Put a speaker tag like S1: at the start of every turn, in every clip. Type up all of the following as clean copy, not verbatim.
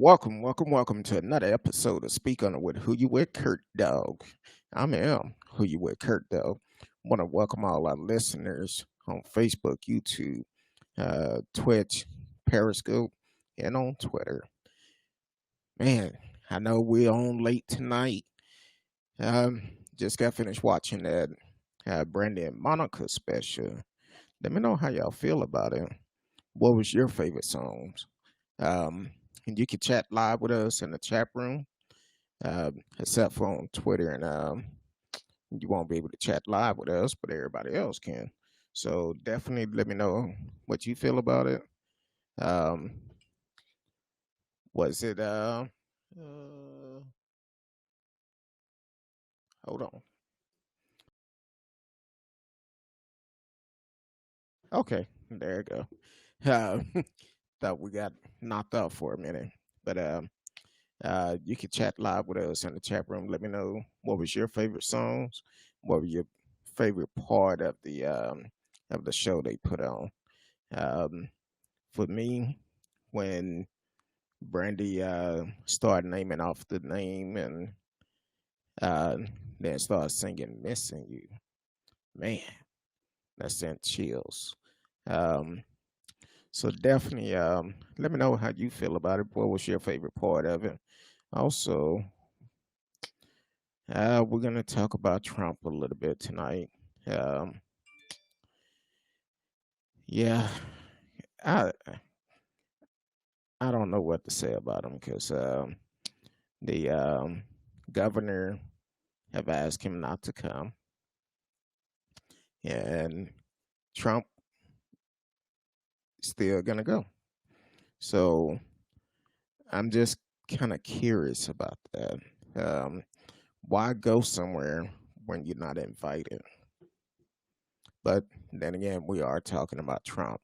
S1: Welcome to another episode of Speak On It with Who You With Kurt Dog. I'm Who You With Kurt Dog. Want to welcome all our listeners on Facebook, YouTube, Twitch, Periscope, and on Twitter. Man, I know we're on late tonight. Just got finished watching that Brandy Monica special. Let me know how y'all feel about it. What was your favorite songs? And you can chat live with us in the chat room, except for on Twitter, and you won't be able to chat live with us, but everybody else can. So definitely let me know what you feel about it. Um, was it? Hold on. Okay, there you go. Uh, thought we got knocked out for a minute, but you can chat live with us in the chat room. Let me know what was your favorite songs, what was your favorite part of the show they put on. Um, for me, when Brandy started naming off the name and uh, then started singing "Missing You," man, that sent chills. Um, so definitely, let me know how you feel about it. What was your favorite part of it? Also, we're gonna talk about Trump a little bit tonight. Um, yeah, I I don't know what to say about him because the governor have asked him not to come, and Trump still gonna go. So I'm just kind of curious about that. Um, why go somewhere when you're not invited? But then again, we are talking about Trump.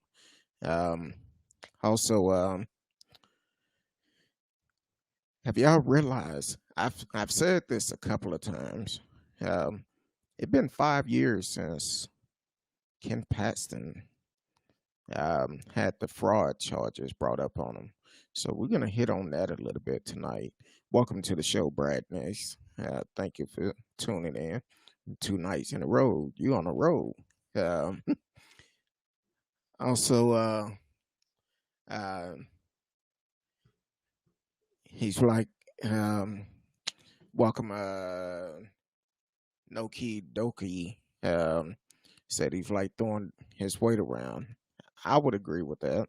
S1: Um, also, have y'all realized? I've said this a couple of times. Um, it's been 5 years since Ken Paxton had the fraud charges brought up on him. So we're gonna hit on that a little bit tonight. Welcome to the show, Brad Nace. Thank you for tuning in. 2 nights in a row. You on the road. Um, also, uh, he's like, um, welcome, Noki Doki. Said he's like throwing his weight around. I would agree with that.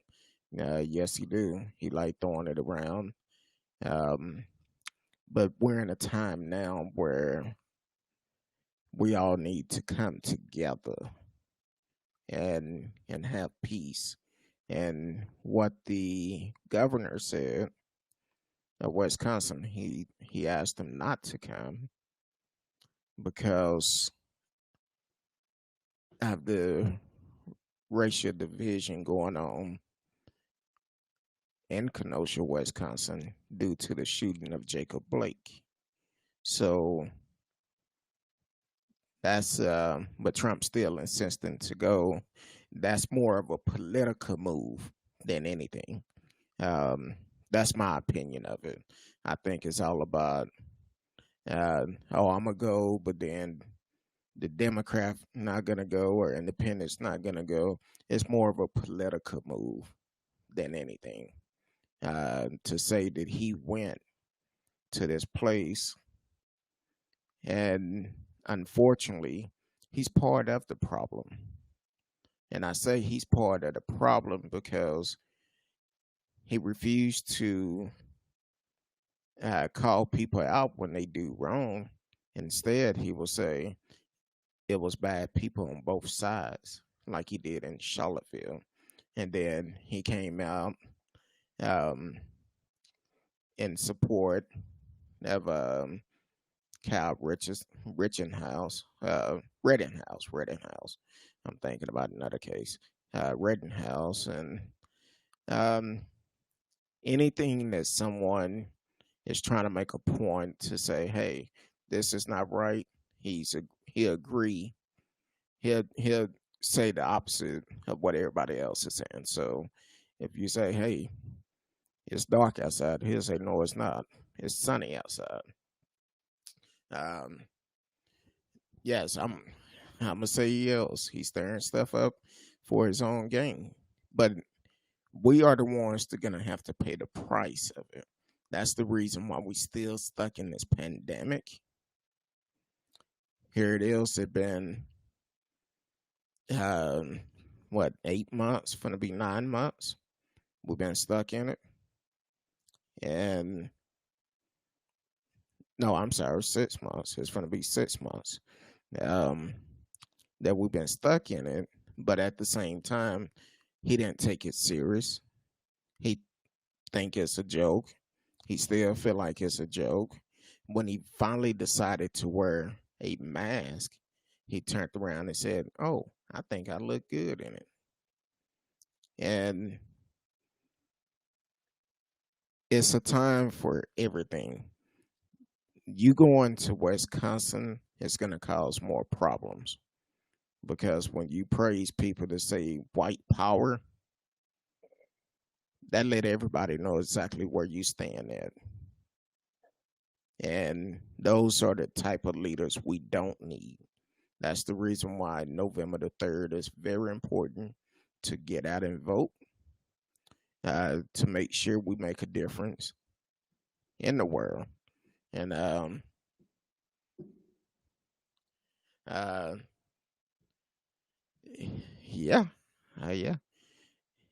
S1: Yes, he do. He like throwing it around. Um, but we're in a time now where we all need to come together and have peace. And what the governor said of Wisconsin, he asked them not to come because of the racial division going on in Kenosha, Wisconsin, due to the shooting of Jacob Blake. So that's but Trump's still insisting to go. That's more of a political move than anything. Um, that's my opinion of it. I think it's all about oh, I'm gonna go, but then the Democrat not gonna go or independents not gonna go. It's more of a political move than anything. To say that he went to this place and unfortunately he's part of the problem. And I say he's part of the problem because he refused to call people out when they do wrong. Instead, he will say it was bad people on both sides, like he did in Charlottesville. And then he came out um, in support of Cal Rittenhouse, Rittenhouse. I'm thinking about another case, Rittenhouse, and um, anything that someone is trying to make a point to say, "Hey, this is not right." He'll agree. He'll say the opposite of what everybody else is saying. So, if you say, "Hey, It's dark outside. He'll say, no, it's not. It's sunny outside. Um, yes, I'm gonna say yes. He's stirring stuff up for his own gain. But we are the ones that are gonna have to pay the price of it. That's the reason why we still stuck in this pandemic. Here it is. It's been um, what, 8 months? Gonna be 9 months. We've been stuck in it, and no, I'm sorry, 6 months. It's gonna be 6 months um, that we've been stuck in it. But at the same time, he didn't take it serious. He think it's a joke. He still feel like it's a joke. When he finally decided to wear a mask, he turned around and said, "Oh, I think I look good in it." And it's a time for everything. You going to Wisconsin is going to cause more problems because when you praise people to say white power, that let everybody know exactly where you stand at. And those are the type of leaders we don't need. That's the reason why November the 3rd is very important to get out and vote, to make sure we make a difference in the world. And uh, yeah, yeah,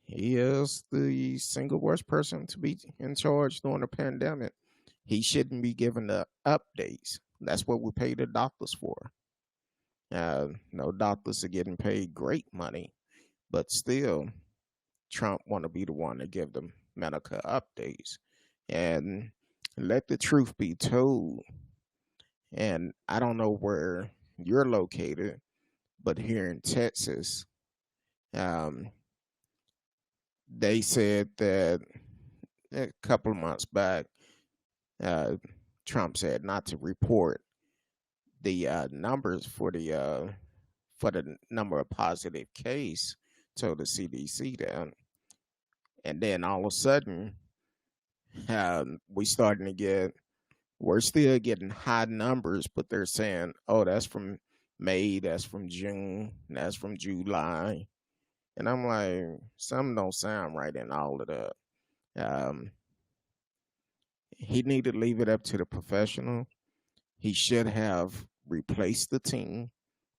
S1: he is the single worst person to be in charge during the pandemic. He shouldn't be giving the updates. That's what we pay the doctors for. No, doctors are getting paid great money, but still, Trump want to be the one to give them medical updates. And let the truth be told. And I don't know where you're located, but here in Texas, um, they said that a couple of months back, uh, Trump said not to report the numbers for the number of positive case to the CDC down, and then all of a sudden, we're still getting high numbers, but they're saying, oh, that's from May, that's from June, that's from July. And I'm like, something don't sound right in all of that. Um, he need to leave it up to the professional. He should have replaced the team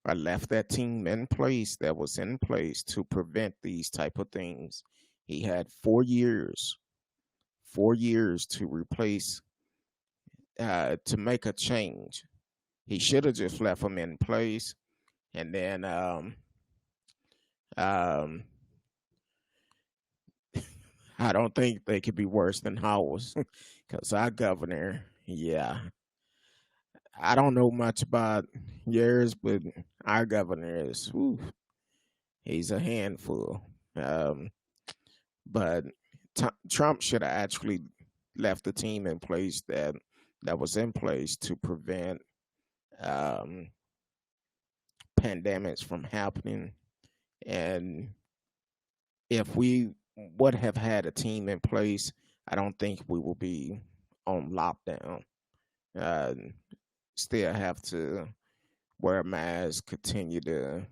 S1: or left that team in place that was in place to prevent these type of things. He had 4 years to replace, to make a change. He should have just left them in place, and then um, I don't think they could be worse than Howell's, because our governor, yeah, I don't know much about yours, but our governor is, whew, he's a handful. Um, but Trump should have actually left the team in place that was in place to prevent um, pandemics from happening. And if we would have had a team in place, I don't think we will be on lockdown. Uh, Still have to wear a mask, continue to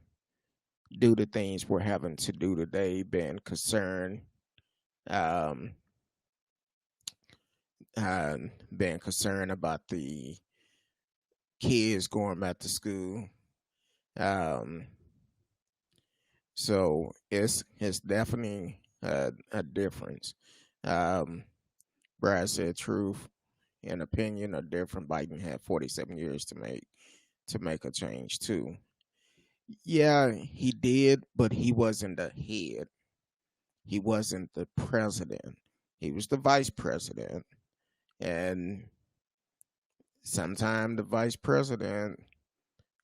S1: do the things we're having to do today, um, uh, being concerned about the kids going back to school. Um, so it's definitely a difference. Um, Brad said truth and opinion are different. Biden had 47 years to make a change too. Yeah, he did, but he wasn't the head. He wasn't the president. He was the vice president. And sometimes the vice president,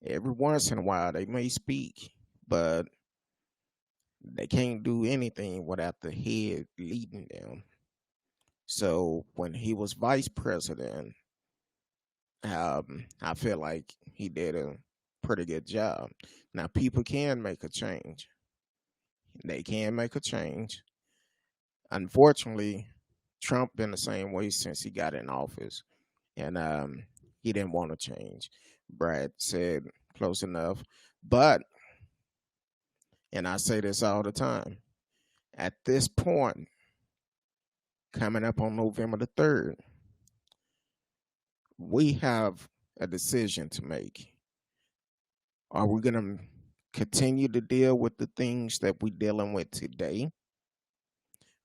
S1: every once in a while, they may speak, but they can't do anything without the head leading them. So when he was vice president, I feel like he did a pretty good job. Now, people can make a change. They can make a change. Unfortunately, Trump been the same way since he got in office, and he didn't want to change. Brad said close enough, but and I say this all the time. At this point, coming up on November the 3rd, we have a decision to make. Are we going to continue to deal with the things that we're dealing with today?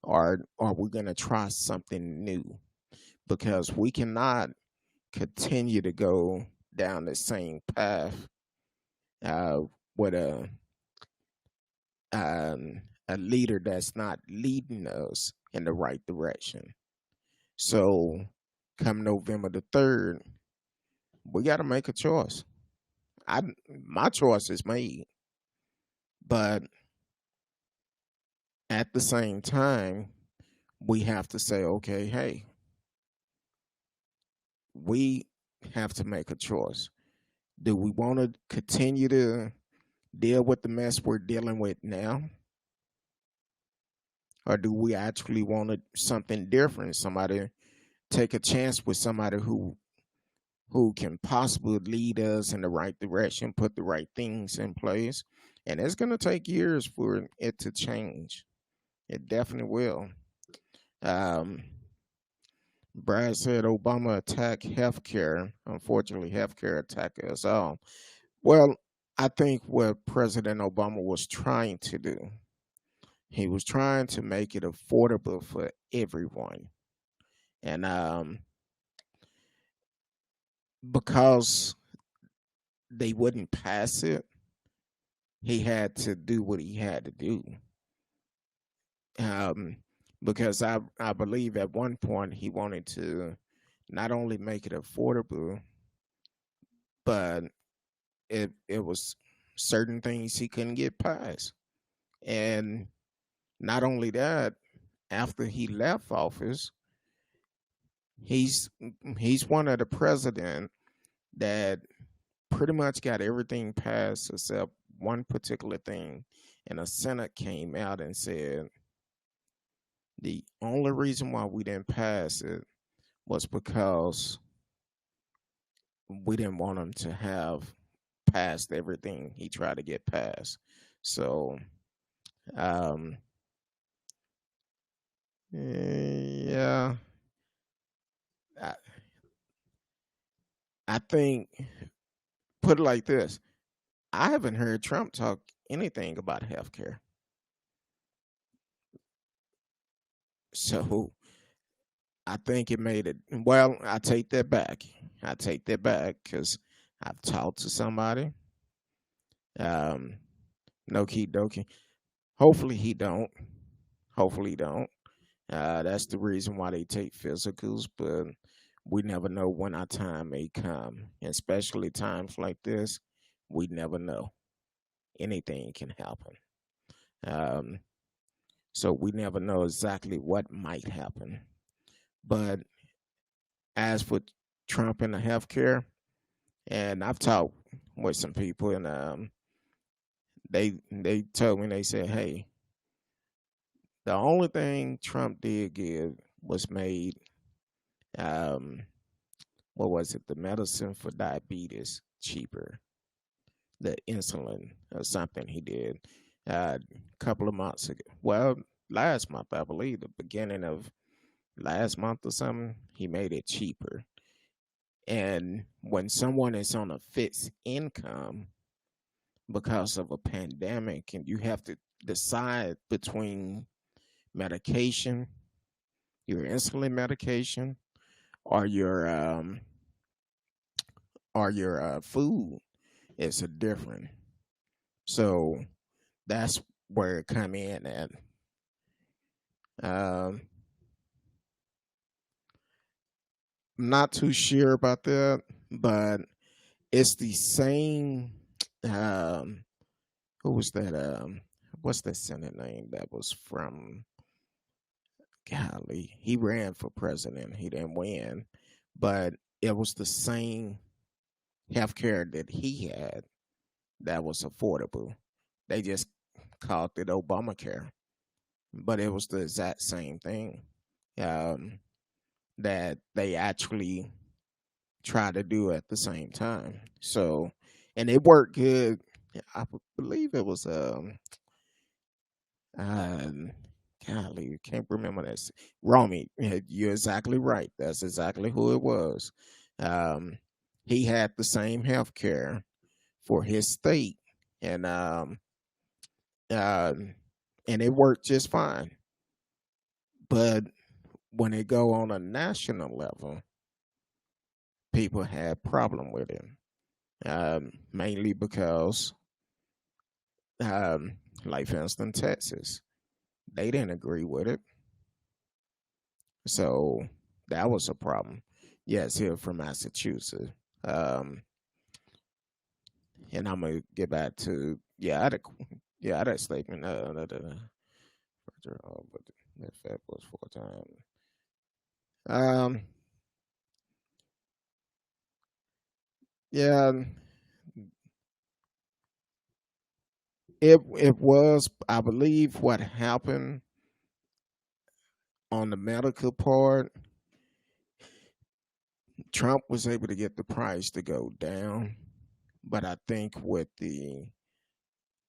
S1: Or are we going to try something new? Because we cannot continue to go down the same path uh, with a leader that's not leading us in the right direction. So, come November the 3rd, we got to make a choice. My choice is made, but at the same time, we have to say, okay, hey, we have to make a choice. Do we want to continue to deal with the mess we're dealing with now? Or do we actually want something different? Somebody take a chance with somebody who can possibly lead us in the right direction, put the right things in place. And it's going to take years for it to change. It definitely will. Brad said Obama attacked healthcare. Unfortunately, healthcare attacked us all. Well, I think what President Obama was trying to do, he was trying to make it affordable for everyone. And because they wouldn't pass it, he had to do what he had to do. Because I believe at one point he wanted to not only make it affordable, but it was certain things he couldn't get past. And not only that, after he left office, he's one of the president that pretty much got everything passed except one particular thing. And the Senate came out and said the only reason why we didn't pass it was because we didn't want him to have passed everything he tried to get passed. So, yeah, I, I think, put it like this, I haven't heard Trump talk anything about healthcare. So I think it made it. Well, I take that back. I take that back because I've talked to somebody. No key dokie. Hopefully he don't. Hopefully he don't. That's the reason why they take physicals, but we never know when our time may come, especially times like this. We never know. Anything can happen. So we never know exactly what might happen. But as for Trump and the healthcare, and I've talked with some people, and they told me, they said, hey, the only thing Trump did give was made, what was it, the medicine for diabetes cheaper, the insulin or something he did a couple of months ago. Well, last month, I believe, the beginning of last month or something, he made it cheaper. And when someone is on a fixed income because of a pandemic and you have to decide between medication, your insulin medication, or your food, it's a different. So that's where it come in at. I'm not too sure about that, but it's the same. Who was that? What's that Senate name that was from? Golly, he ran for president. He didn't win, but it was the same health care that he had that was affordable. They just called it Obamacare, but it was the exact same thing. um, that they actually try to do at the same time. So, and it worked good. I believe it was um golly, can't remember that. Romy, you're exactly right. That's exactly who it was. Um, he had the same health care for his state, and um, and it worked just fine. But when it go on a national level, people had problem with it, mainly because, um, like for instance, Texas, they didn't agree with it, so that was a problem. Yes, here from Massachusetts, um, and I'm gonna get back to yeah, I had a statement. But the Fed was 4 times. Um, yeah, it was. I believe what happened on the medical part, Trump was able to get the price to go down, but I think with the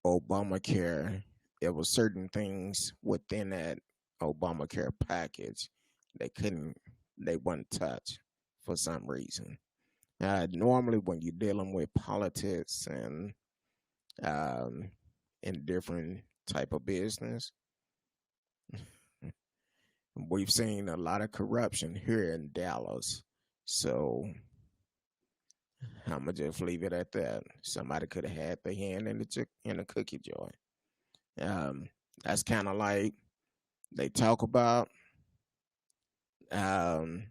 S1: Obamacare, there were certain things within that Obamacare package they couldn't, they wouldn't touch for some reason. Normally, when you're dealing with politics and um, in different type of business, we've seen a lot of corruption here in Dallas. So I'm gonna just leave it at that. Somebody could have had their hand in the cookie jar. Um, that's kind of like they talk about. Um,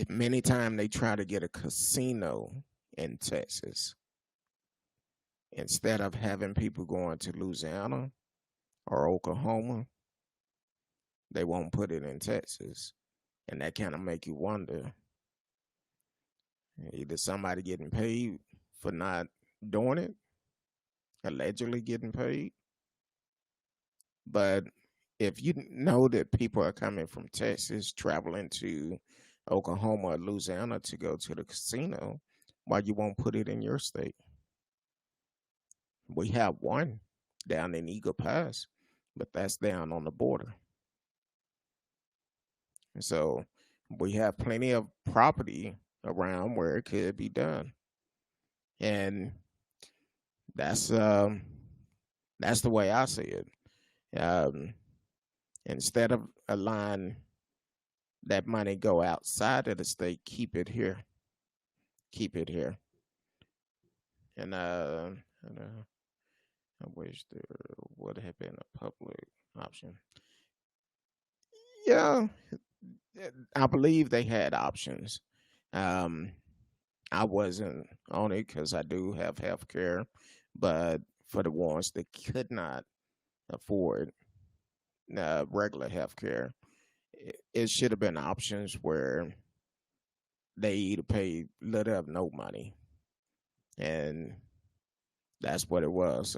S1: many times they try to get a casino in Texas instead of having people going to Louisiana or Oklahoma. They won't put it in Texas, and that kind of make you wonder: either somebody getting paid for not doing it, allegedly getting paid, but if you know that people are coming from Texas traveling to Oklahoma or Louisiana to go to the casino, why you won't put it in your state? We have one down in Eagle Pass, but that's down on the border. So we have plenty of property around where it could be done. And that's um that's the way I see it. Um, instead of allowing that money go outside of the state, keep it here. Keep it here. And I wish there would have been a public option. Yeah, I believe they had options. Um, I wasn't on it because I do have health care, but for the ones that could not afford regular health care, it should have been options where they either pay little of no money, and that's what it was.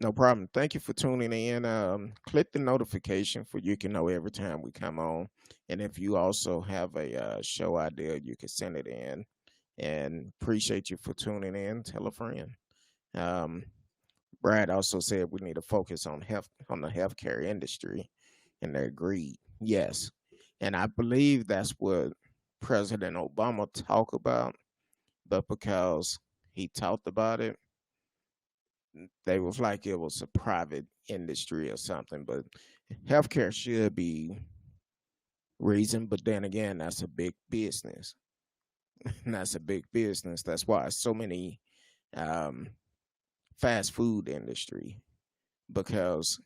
S1: No problem. Thank you for tuning in. Click the notification for you can know every time we come on. And if you also have a show idea, you can send it in. And appreciate you for tuning in. Tell a friend. Um, Brad also said we need to focus on the healthcare industry, and they agreed. Yes, and I believe that's what President Obama talked about, but because he talked about it, they was like it was a private industry or something. But healthcare should be reason, but then again, that's a big business. That's a big business. That's why so many um, fast food industry, because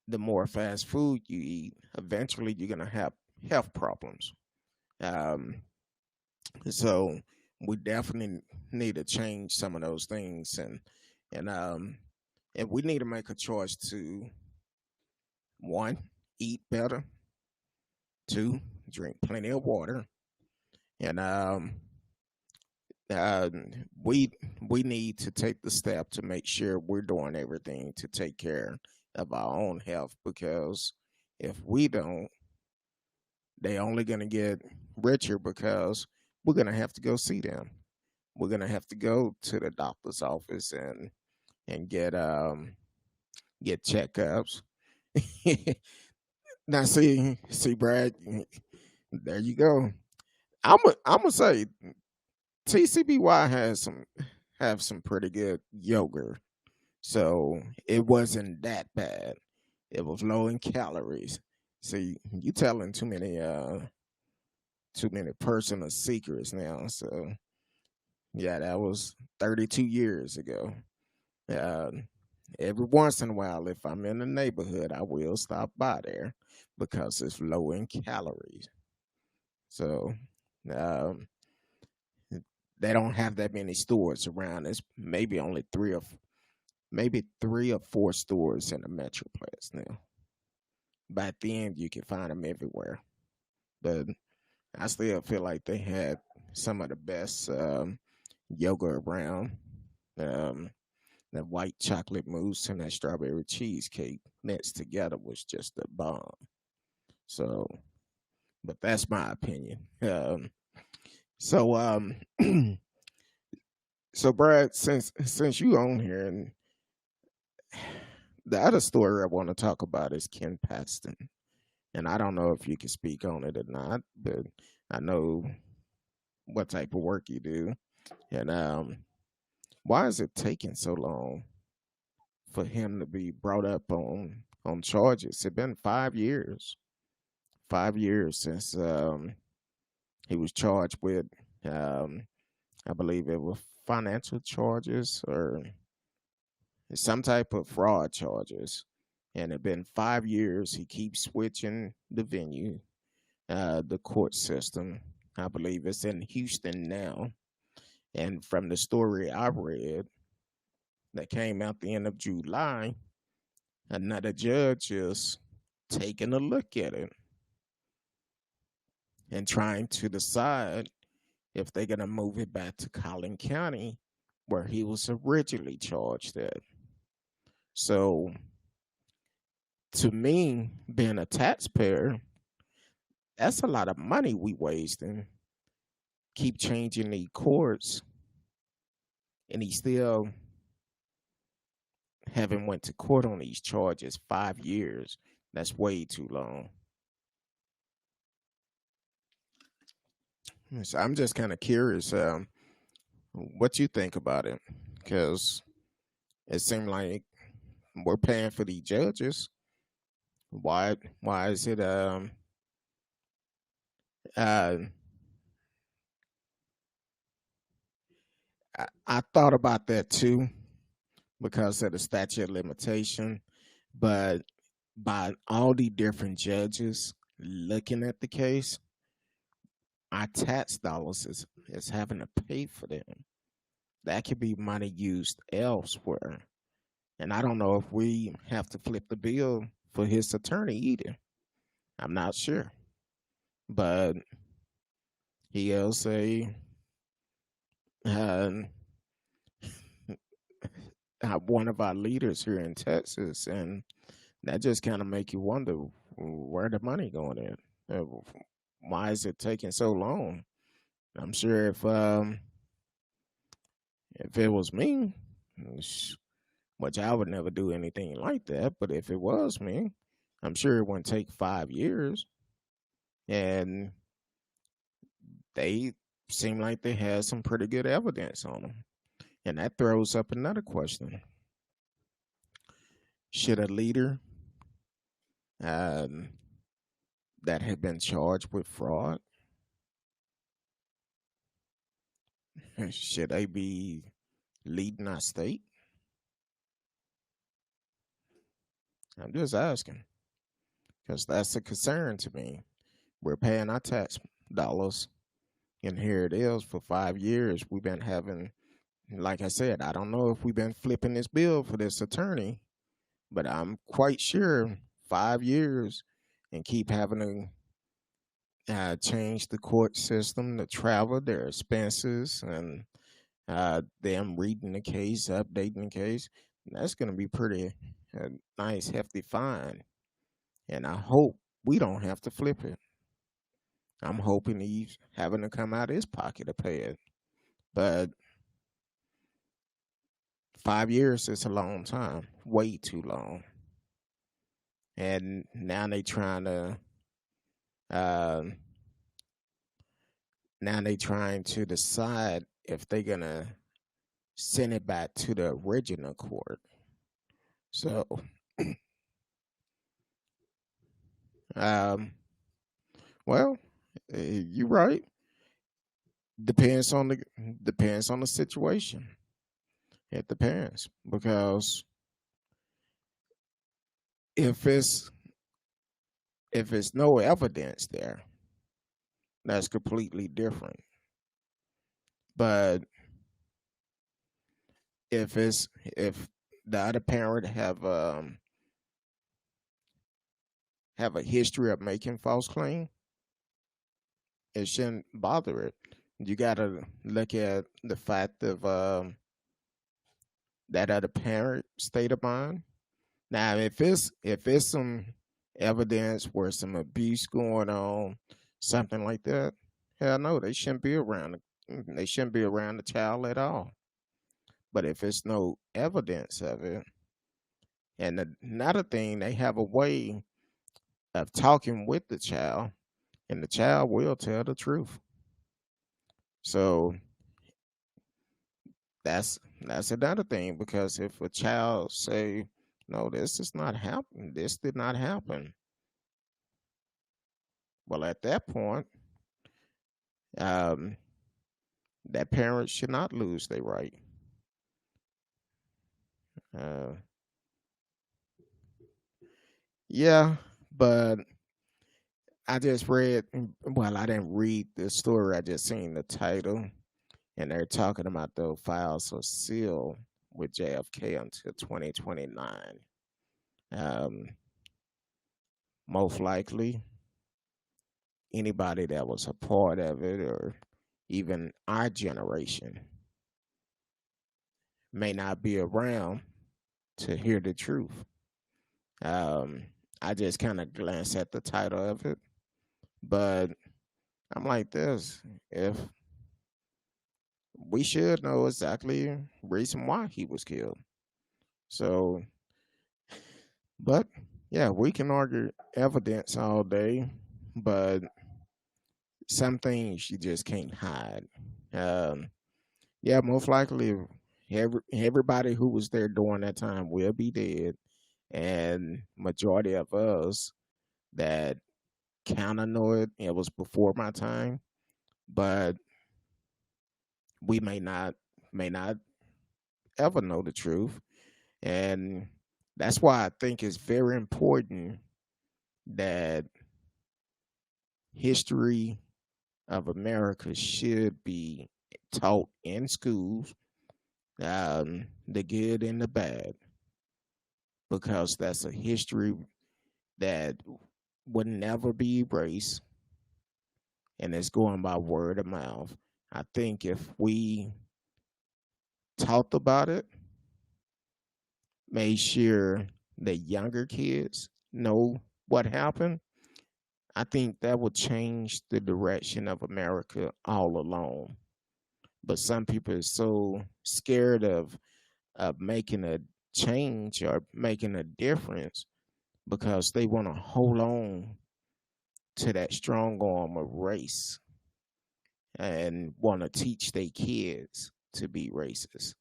S1: the more fast food you eat, eventually you're gonna have health problems. Um, so we definitely need to change some of those things, and and we need to make a choice to, one, eat better, two, drink plenty of water, and uh, we we need to take the step to make sure we're doing everything to take care of our own health, because if we don't, they only going to get richer because we're going to have to go see them. We're going to have to go to the doctor's office and get checkups. Now, see, Brad, there you go. I'm gonna say TCBY have some pretty good yogurt, so it wasn't that bad. It was low in calories. See, you telling too many personal secrets now. So yeah, that was 32 years ago. Uh, every once in a while, if I'm in the neighborhood, I will stop by there because it's low in calories. So um, they don't have that many stores around. It's maybe 3 or 4 stores in the metroplex now. Back then, you could find them everywhere, but I still feel like they had some of the best yogurt around. Um, that white chocolate mousse and that strawberry cheesecake mixed together was just a bomb. So, but that's my opinion. So, so Brad, since you on here, and the other story I want to talk about is Ken Paxton, and I don't know if you can speak on it or not, but I know what type of work you do, and why is it taking so long for him to be brought up on charges? It's been 5 years, 5 years since he was charged with, um, I believe it was financial charges or some type of fraud charges. And it's been 5 years. He keeps switching the venue, the court system. I believe it's in Houston now. And from the story I read that came out the end of July, another judge is taking a look at it and trying to decide if they're going to move it back to Collin County, where he was originally charged at. So, to me, being a taxpayer, that's a lot of money we wasting. Keep changing the courts, and he still haven't went to court on these charges. 5 years. That's way too long. So I'm just kind of curious what you think about it, because it seemed like we're paying for these judges. Why is it uh I thought about that too because of the statute of limitation, but by all the different judges looking at the case, our tax dollars is having to pay for them. That could be money used elsewhere. And I don't know if we have to flip the bill for his attorney either. I'm not sure. But he'll say uh, one of our leaders here in Texas, and that just kind of make you wonder where the money going in. Why is it taking so long? I'm sure if it was me, which I would never do anything like that, but if it was me, I'm sure it wouldn't take 5 years. And they seem like they had some pretty good evidence on them. And that throws up another question. Should a leader that had been charged with fraud, should they be leading our state? I'm just asking, because that's a concern to me. We're paying our tax dollars, and here it is for 5 years. We've been having, like I said, I don't know if we've been flipping this bill for this attorney, but I'm quite sure 5 years and keep having to change the court system, the travel, their expenses, and them reading the case, updating the case. That's going to be pretty a nice hefty fine, and I hope we don't have to flip it. I'm hoping he's having to come out of his pocket to pay it. But 5 years is a long time, way too long. And now they trying to, uh, now they trying to decide if they're gonna send it back to the original court. So, um, well, you're right. Depends on the situation. It depends because if it's if it's no evidence there, that's completely different. But if the other parent have a history of making false claim, it shouldn't bother it. You got to look at the fact of that other parent state of mind. Now, if it's some evidence where some abuse going on, something like that, hell no, they shouldn't be around. They shouldn't be around the child at all. But if it's no evidence of it, and another thing, they have a way of talking with the child, and the child will tell the truth. So that's another thing because if a child say, "No, this is not happen. This did not happen," well, at that point, um, that parent should not lose their right. Uh, yeah, but I just read. Well, I didn't read the story. I just seen the title, and they're talking about the files are sealed with JFK until 2029. Um, Most likely, anybody that was a part of it, or even our generation, may not be around to hear the truth. Um, I just kind of glanced at the title of it, but I'm like this: if we should know exactly reason why he was killed. So, but yeah, we can argue evidence all day, but some things you just can't hide. Um, yeah, most likely everybody who was there during that time will be dead, and majority of us that kind of know it was before my time, but we may not ever know the truth, and that's why I think it's very important that history of America should be taught in schools, the good and the bad, because that's a history that would never be erased, and it's going by word of mouth. I think if we talked about it, made sure the younger kids know what happened, I think that would change the direction of America all along. But some people are so scared of making a change or making a difference because they want to hold on to that strong arm of race and want to teach their kids to be racist.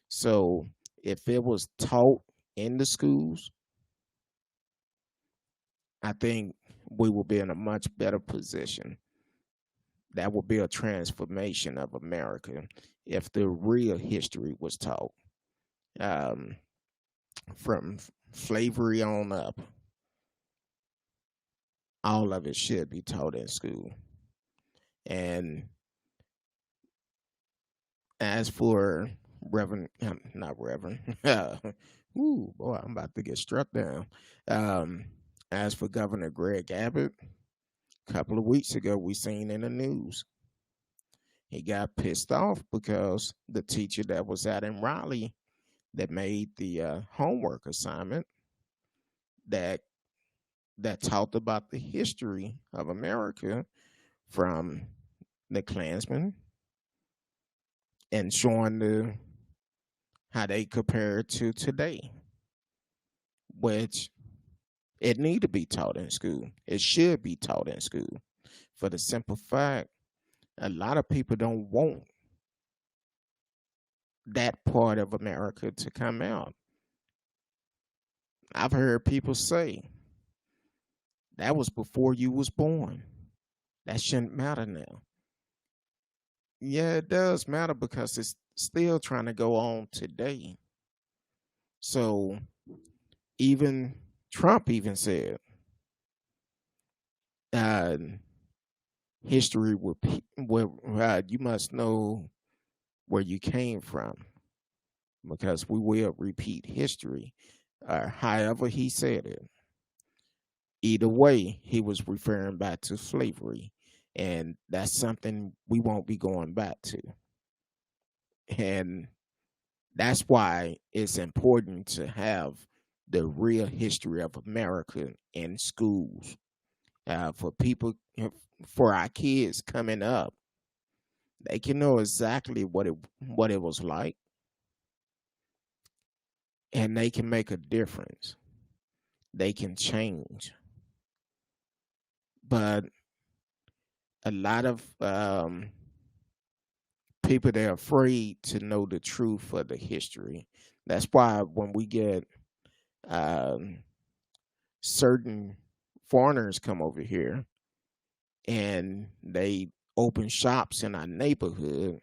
S1: So if it was taught in the schools, I think we will be in a much better position. That will be a transformation of America if the real history was taught, um, from slavery on up. All of it should be taught in school. And as for Reverend, not Reverend, ooh boy, I'm about to get struck down. Um, as for Governor Greg Abbott, a couple of weeks ago we seen in the news he got pissed off because the teacher that was out in Raleigh that made the homework assignment. that talked about the history of America from the Klansmen and showing how they compare to today, which it need to be taught in school. It should be taught in school for the simple fact a lot of people don't want that part of America to come out. I've heard people say that was before you was born. That shouldn't matter now. Yeah, it does matter because it's still trying to go on today. So even Trump even said, history where you must know where you came from because we will repeat history. However he said it. Either way, he was referring back to slavery, and that's something we won't be going back to. And that's why it's important to have the real history of America in schools for people, for our kids coming up. They can know exactly what it was like, and they can make a difference. They can change. But a lot of people, they're afraid to know the truth of the history. That's why when we get certain foreigners come over here and they open shops in our neighborhood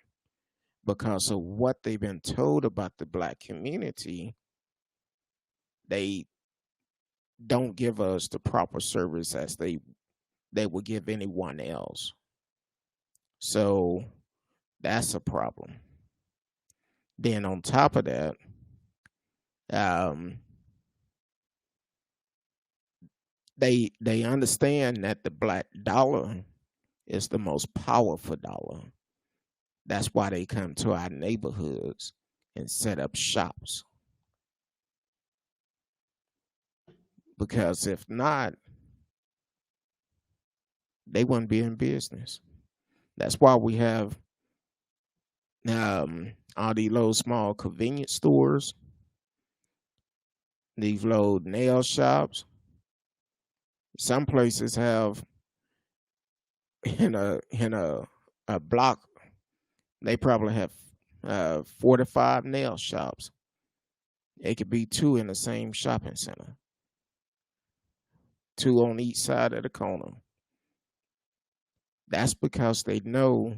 S1: because of what they've been told about the Black community, they don't give us the proper service as they would give anyone else. So that's a problem. Then on top of that, they understand that the Black dollar is the most powerful dollar. That's why they come to our neighborhoods and set up shops. Because if not, they wouldn't be in business. That's why we have all these little small convenience stores, these little nail shops. Some places have in a block, they probably have 4 to 5 nail shops. It could be 2 in the same shopping center, 2 on each side of the corner. That's because they know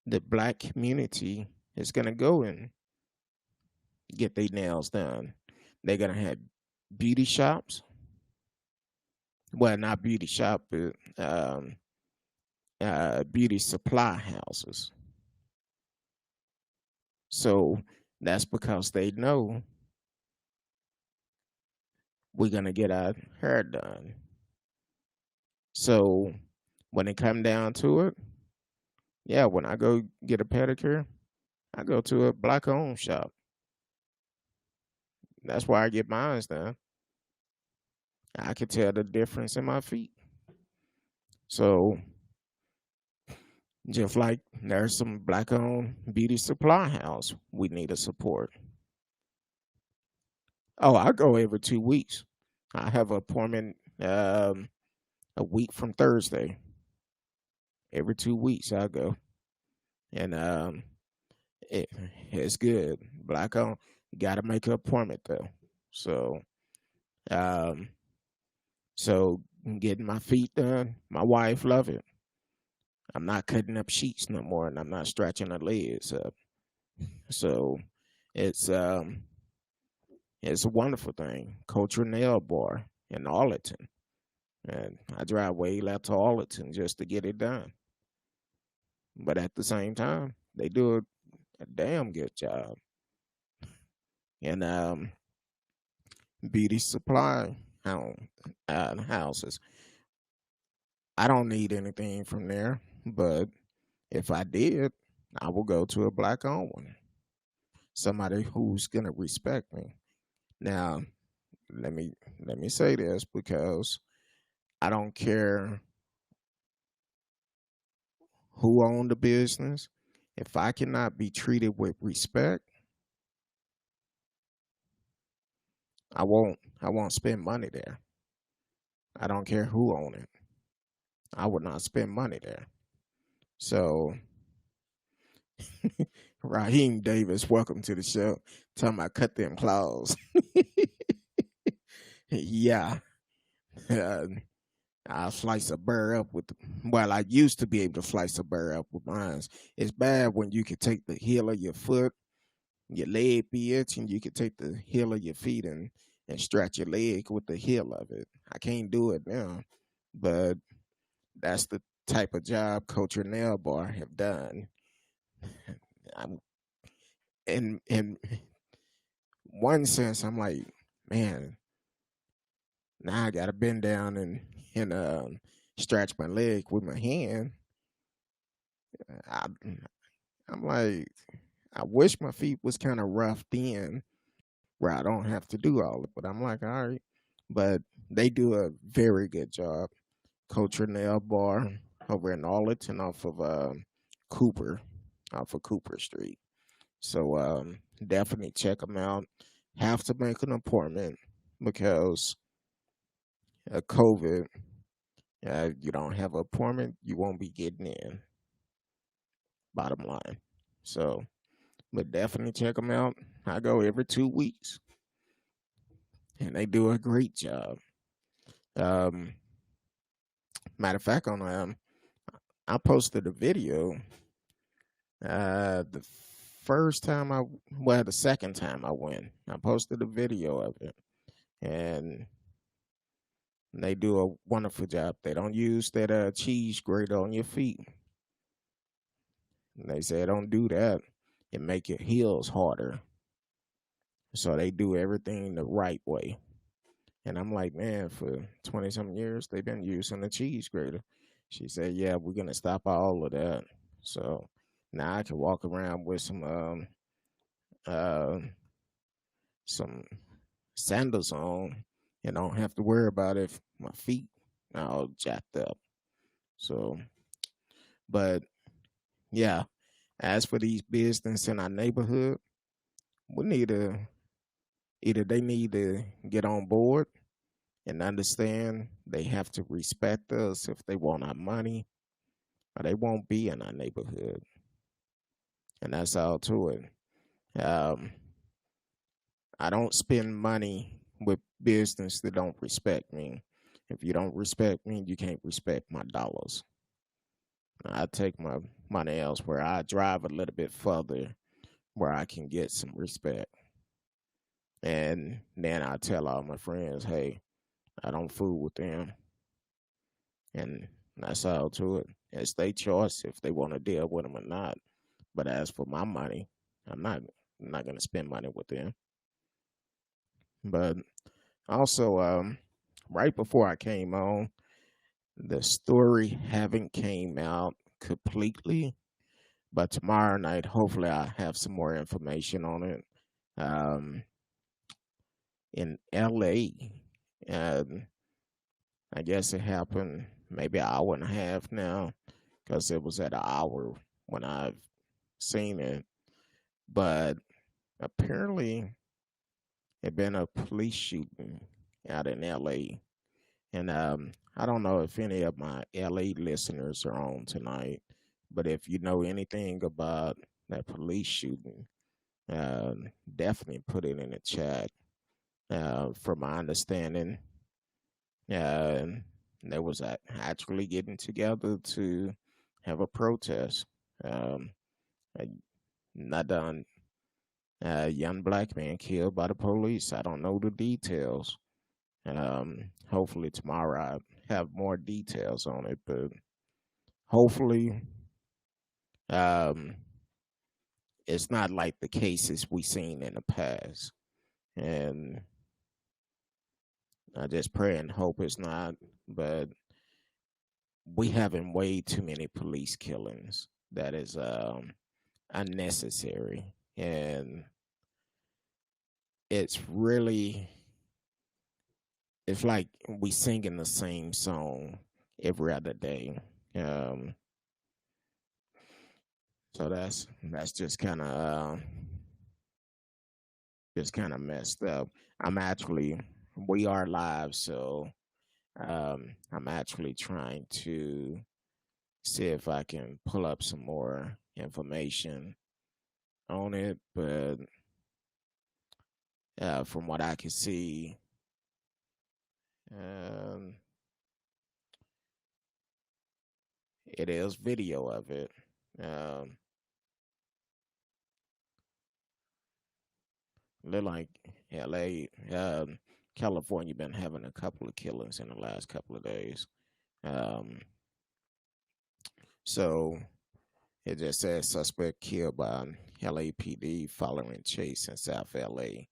S1: the Black community is going to go and get their nails done. They're going to have beauty shops. Well, not beauty shop, but beauty supply houses. So that's because they know we're going to get our hair done. So when it come down to it, yeah, when I go get a pedicure, I go to a Black-owned shop. That's why I get mine done. I can tell the difference in my feet. So just like there's some Black-owned beauty supply house we need to support. Oh, I go every 2 weeks. I have an appointment a week from Thursday. Every 2 weeks I go. And it's good. Black-owned. You got to make an appointment though. So getting my feet done, my wife love it. I'm not cutting up sheets no more, and I'm not stretching her legs up. So it's a wonderful thing. Culture Nail Bar in Arlington, and I drive way out to Arlington just to get it done. But at the same time, they do a damn good job. And beauty supply houses. I don't need anything from there, but if I did, I will go to a Black-owned one. Somebody who's gonna respect me. Now, let me say this, because I don't care who owned the business. If I cannot be treated with respect, I won't spend money there. I don't care who own it. I would not spend money there. So Raheem Davis, welcome to the show. Talking about cut them claws. Yeah. Uh, I slice a burr up with, well, I used to be able to slice a burr up with mine. It's bad when you can take the heel of your foot, your leg be itching, you can take the heel of your feet and stretch your leg with the heel of it. I can't do it now, but that's the type of job Coach or Nail Bar have done. I'm in one sense, I'm like, man, now I gotta bend down and stretch my leg with my hand. I, I'm like, I wish my feet was kind of roughed in where I don't have to do all of it. But I'm like, all right. But they do a very good job. Culture Nail Bar over in Arlington Cooper, off of Cooper Street. So definitely check them out. Have to make an appointment because of COVID. You don't have an appointment, you won't be getting in. Bottom line. So, but definitely check them out. I go every 2 weeks, and they do a great job. Um, Matter of fact, on I posted a video. The first time the second time I went, I posted a video of it, and they do a wonderful job. They don't use that cheese grater on your feet. And they say don't do that. It make your heels harder. So they do everything the right way. And I'm like, man, for 20 something years, they've been using the cheese grater. She said, yeah, we're going to stop all of that. So now I can walk around with uh, some sandals on and don't have to worry about if my feet are all jacked up. So, but yeah, as for these business in our neighborhood, we need to, either they need to get on board and understand they have to respect us if they want our money, or they won't be in our neighborhood. And that's all to it. I don't spend money with business that don't respect me. If you don't respect me, you can't respect my dollars. I take my money elsewhere. I drive a little bit further where I can get some respect. And then I tell all my friends, hey, I don't fool with them. And that's all to it. It's their choice if they want to deal with them or not. But as for my money, I'm not going to spend money with them. But also, right before I came on, the story haven't came out completely, but tomorrow night, hopefully, I have some more information on it. Um, in LA, I guess it happened maybe an hour and a half now, because it was at an hour when I've seen it. But apparently, it been a police shooting out in LA. And I don't know if any of my LA listeners are on tonight, but if you know anything about that police shooting, uh, definitely put it in the chat. From my understanding, uh, they was actually getting together to have a protest. Um, Not done. A young black man killed by the police. I don't know the details. Hopefully tomorrow I have more details on it, but hopefully, um, it's not like the cases we seen in the past. And I just pray and hope it's not, but we having way too many police killings that is unnecessary, and it's really it's like we singing the same song every other day. Um, so that's just kind of messed up. I'm actually we are live, so I'm actually trying to see if I can pull up some more information on it, but from what I can see, um, it is video of it. Um, look like LA, California been having a couple of killings in the last couple of days. Um, so it just says suspect killed by LAPD following chase in South LA.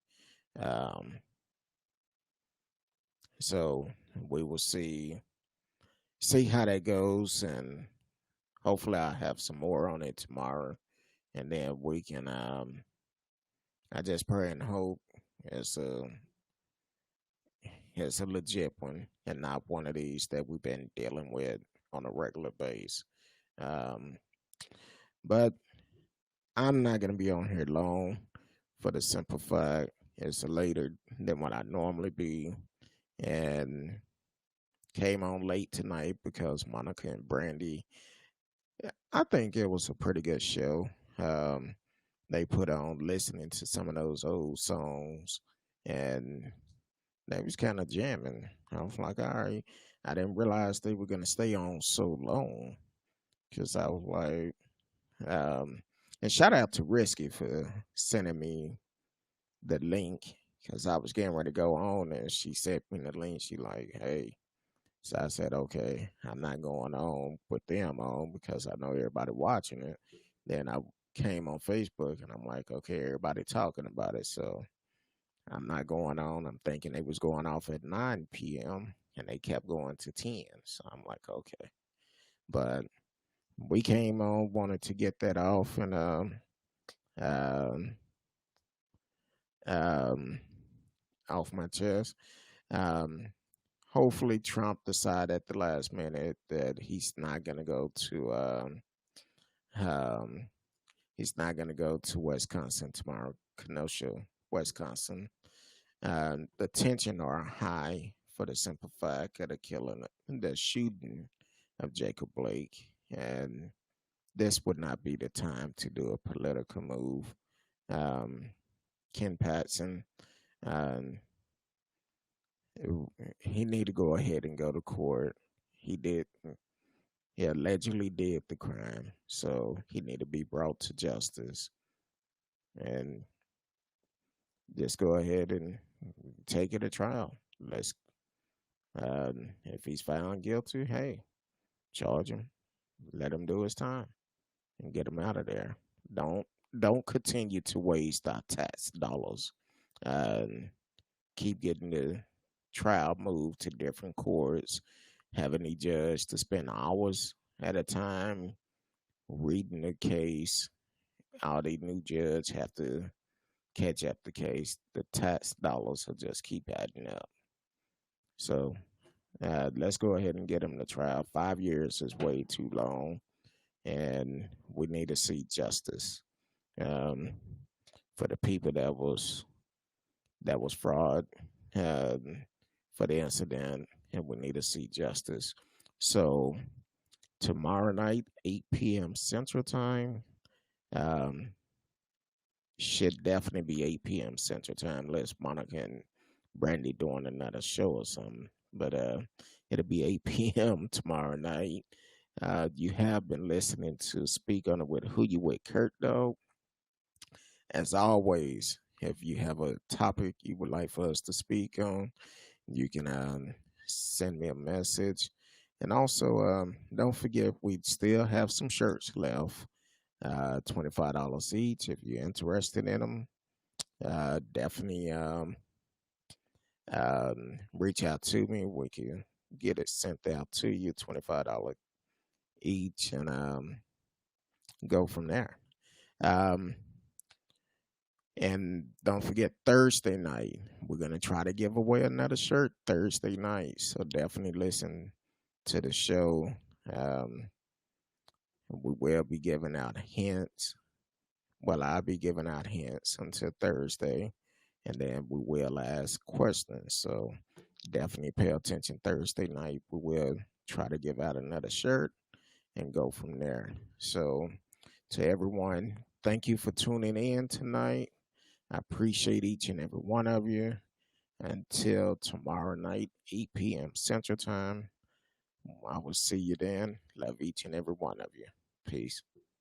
S1: Um, so we will see how that goes, and hopefully I'll have some more on it tomorrow, and then we can. I just pray and hope it's a it's a legit one and not one of these that we've been dealing with on a regular base. Um, but I'm not gonna be on here long for the simple fact it's later than what I normally be, and came on late tonight because Monica and Brandy. I think it was a pretty good show. Um, they put on listening to some of those old songs, and they was kind of jamming. I was like, all right. I didn't realize they were gonna stay on so long because I was like, and shout out to Risky for sending me the link because I was getting ready to go on, and she sent me the link. She like, hey. So I said, okay, I'm not going on with them on because I know everybody watching it. Then I came on Facebook and I'm like, okay, everybody talking about it. So I'm not going on. I'm thinking they was going off at 9 p.m. and they kept going to 10. So I'm like, okay. But we came on, wanted to get that off and um, um, off my chest. Um, hopefully Trump decide at the last minute that um, he's not gonna go to Wisconsin tomorrow, Kenosha, Wisconsin. The tension are high for the simple fact of the killing, the shooting of Jacob Blake, and this would not be the time to do a political move. Um, Ken Paxton, um, he need to go ahead and go to court. He did. He allegedly did the crime, so he need to be brought to justice and just go ahead and take it to trial. Let's if he's found guilty, hey, charge him, let him do his time, and get him out of there. Don't don't continue to waste our tax dollars. Um, keep getting the trial moved to different courts, having the judge to spend hours at a time reading the case. All the new judge have to catch up the case. The tax dollars will just keep adding up. So let's go ahead and get him to trial. 5 years is way too long, and we need to see justice um, for the people that was fraud um, for the incident, and we need to see justice. So tomorrow night, 8 p.m. Central Time. Um, should definitely be 8 p.m. Central Time, unless Monica and Brandy doing another show or something. But it'll be 8 p.m. tomorrow night. You have been listening to Speak On It with Who You With Kurt Dog. As always, if you have a topic you would like for us to speak on, you can send me a message. And also, don't forget, we still have some shirts left, $25 each. If you're interested in them, definitely reach out to me. We can get it sent out to you, $25 each, and go from there. Um, And don't forget Thursday night, we're gonna try to give away another shirt Thursday night. So definitely listen to the show. Um, we will be giving out hints. Well, I'll be giving out hints until Thursday, and then we will ask questions. So definitely pay attention Thursday night. We will try to give out another shirt and go from there. So to everyone, thank you for tuning in tonight. I appreciate each and every one of you. Until tomorrow night, 8 p.m. Central Time, I will see you then. Love each and every one of you. Peace.